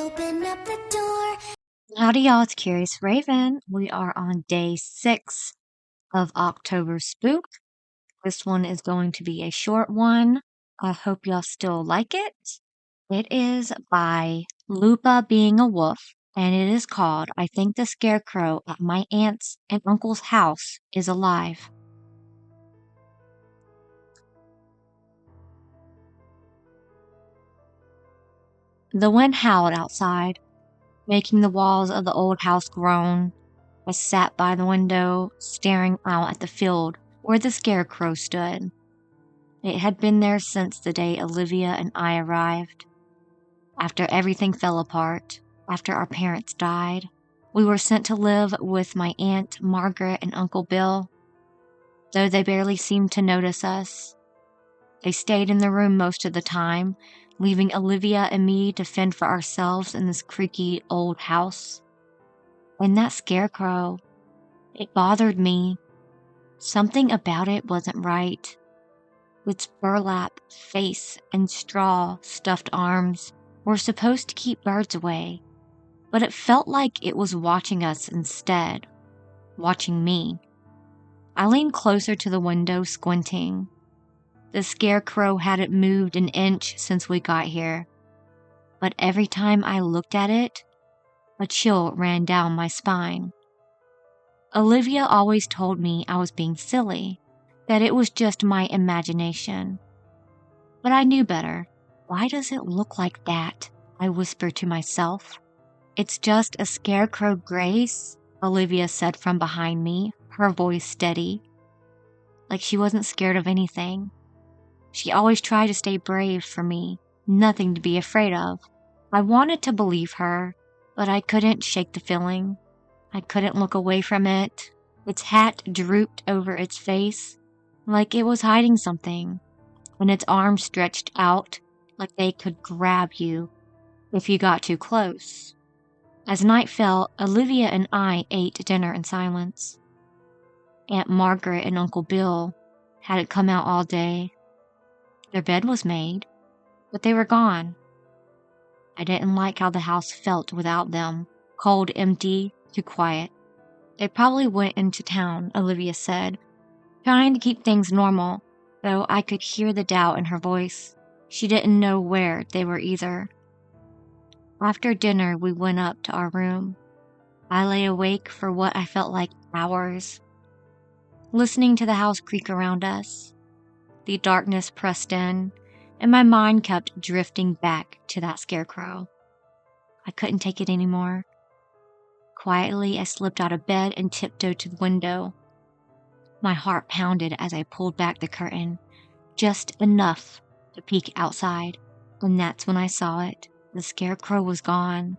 open up the door. Howdy y'all, it's Curious Raven. We are on day 6 of Octoberspook. This one is going to be a short one. I hope y'all still like it. It is by Lupabeingawolf, and it is called I Think the Scarecrow at My Aunt's and Uncle's House is Alive. The wind howled outside, making the walls of the old house groan. I sat by the window, staring out at the field where the Scarecrow stood. It had been there since the day Olivia and I arrived. After everything fell apart, after our parents died, we were sent to live with my Aunt Margaret and Uncle Bill. Though they barely seemed to notice us, they stayed in the room most of the time, leaving Olivia and me to fend for ourselves in this creaky old house. And that Scarecrow, it bothered me. Something about it wasn't right. Its burlap face and straw-stuffed arms were supposed to keep birds away, but it felt like it was watching us instead, watching me. I leaned closer to the window, squinting. The Scarecrow hadn't moved an inch since we got here, but every time I looked at it, a chill ran down my spine. Olivia always told me I was being silly, that it was just my imagination. But I knew better. Why does it look like that? I whispered to myself. It's just a Scarecrow, Grace, Olivia said from behind me, her voice steady, like she wasn't scared of anything. She always tried to stay brave for me, nothing to be afraid of. I wanted to believe her, but I couldn't shake the feeling. I couldn't look away from it. Its hat drooped over its face, like it was hiding something, and its arms stretched out like they could grab you if you got too close. As night fell, Olivia and I ate dinner in silence. Aunt Margaret and Uncle Bill hadn't come out all day. Their bed was made, but they were gone. I didn't like how the house felt without them, cold, empty, too quiet. They probably went into town, Olivia said, trying to keep things normal, though I could hear the doubt in her voice. She didn't know where they were either. After dinner, we went up to our room. I lay awake for what I felt like hours, listening to the house creak around us. The darkness pressed in, and my mind kept drifting back to that Scarecrow. I couldn't take it anymore. Quietly, I slipped out of bed and tiptoed to the window. My heart pounded as I pulled back the curtain, just enough to peek outside, and that's when I saw it. The Scarecrow was gone.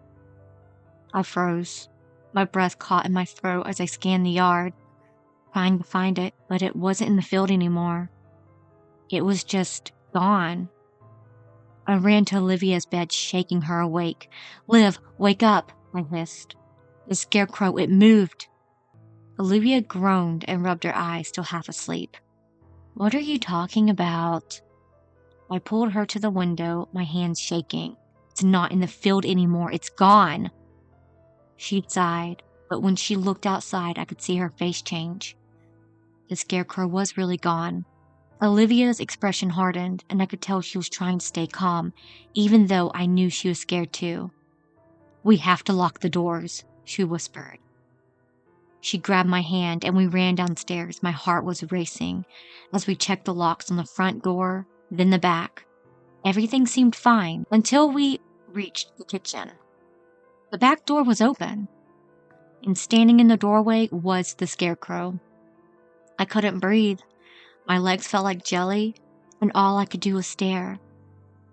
I froze. My breath caught in my throat as I scanned the yard, trying to find it, but it wasn't in the field anymore. It was just gone. I ran to Olivia's bed, shaking her awake. "Liv, wake up," I hissed. The Scarecrow, it moved. Olivia groaned and rubbed her eyes, still half asleep. "What are you talking about?" I pulled her to the window, my hands shaking. "It's not in the field anymore. It's gone." She sighed, but when she looked outside, I could see her face change. The Scarecrow was really gone. Olivia's expression hardened, and I could tell she was trying to stay calm, even though I knew she was scared too. "We have to lock the doors," she whispered. She grabbed my hand, and we ran downstairs. My heart was racing as we checked the locks on the front door, then the back. Everything seemed fine until we reached the kitchen. The back door was open, and standing in the doorway was the Scarecrow. I couldn't breathe. My legs felt like jelly, and all I could do was stare.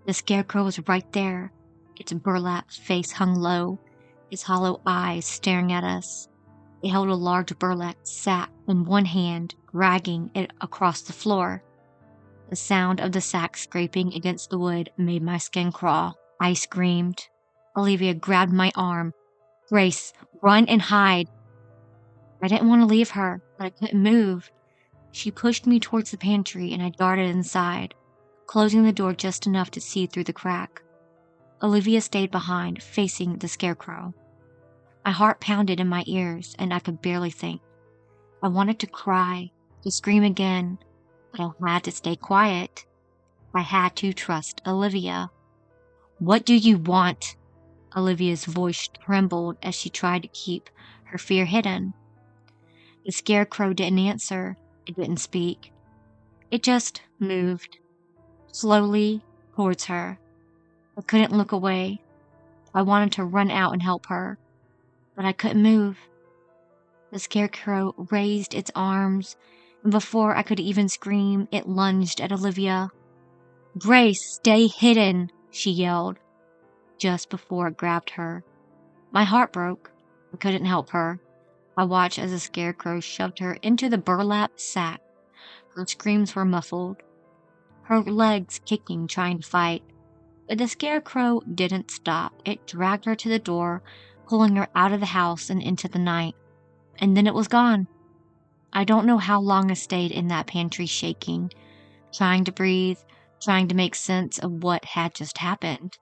The Scarecrow was right there. Its burlap face hung low, its hollow eyes staring at us. It held a large burlap sack in one hand, dragging it across the floor. The sound of the sack scraping against the wood made my skin crawl. I screamed. Olivia grabbed my arm. "Grace, run and hide." I didn't want to leave her, but I couldn't move. She pushed me towards the pantry, and I darted inside, closing the door just enough to see through the crack. Olivia stayed behind, facing the Scarecrow. My heart pounded in my ears, and I could barely think. I wanted to cry, to scream again, but I had to stay quiet. I had to trust Olivia. "What do you want?" Olivia's voice trembled as she tried to keep her fear hidden. The Scarecrow didn't answer. It didn't speak. It just moved, slowly, towards her. I couldn't look away. I wanted to run out and help her, but I couldn't move. The Scarecrow raised its arms, and before I could even scream, it lunged at Olivia. "Grace, stay hidden," she yelled, just before it grabbed her. My heart broke. I couldn't help her. I watched as the Scarecrow shoved her into the burlap sack. Her screams were muffled, her legs kicking, trying to fight. But the Scarecrow didn't stop. It dragged her to the door, pulling her out of the house and into the night. And then it was gone. I don't know how long I stayed in that pantry shaking, trying to breathe, trying to make sense of what had just happened.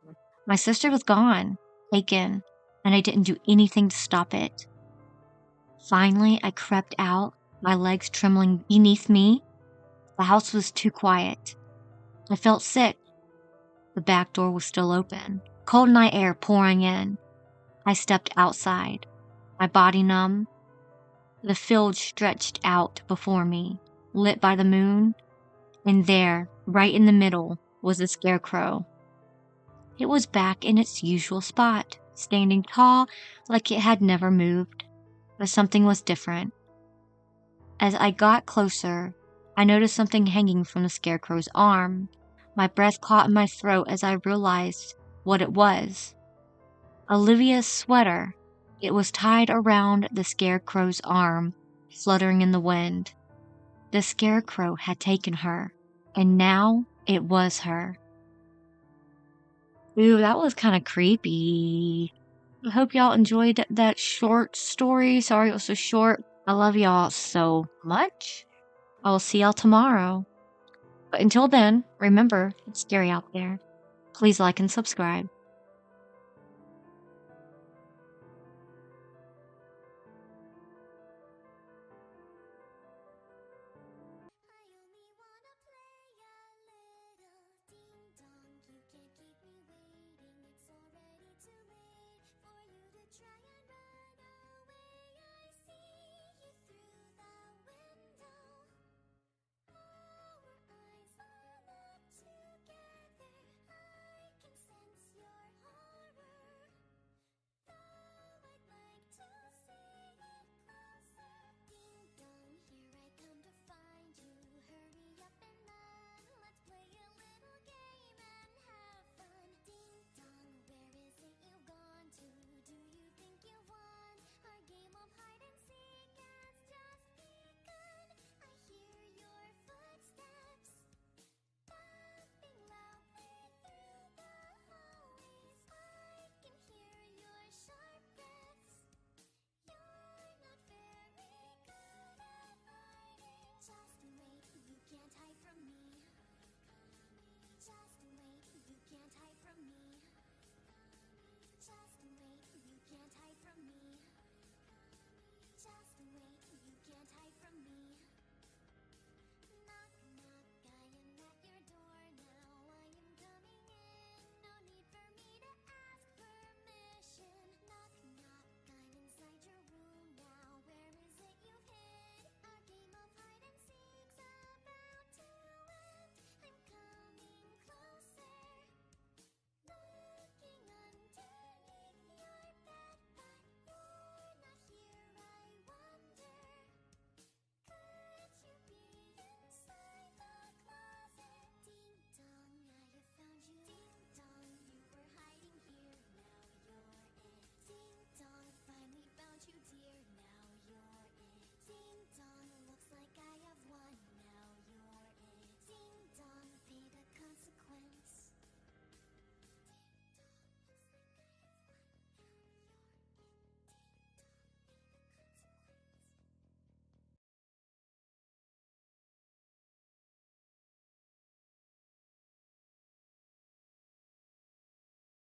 My sister was gone, taken, and I didn't do anything to stop it. Finally, I crept out, my legs trembling beneath me. The house was too quiet. I felt sick. The back door was still open, cold night air pouring in. I stepped outside, my body numb. The field stretched out before me, lit by the moon, and there, right in the middle, was the Scarecrow. It was back in its usual spot, standing tall like it had never moved. But something was different. As I got closer, I noticed something hanging from the Scarecrow's arm. My breath caught in my throat as I realized what it was. Olivia's sweater. It was tied around the Scarecrow's arm, fluttering in the wind. The Scarecrow had taken her, and now it was her. Ooh, that was kind of creepy. I hope y'all enjoyed that short story. Sorry it was so short. I love y'all so much. I will see y'all tomorrow. But until then, remember, it's scary out there. Please like and subscribe.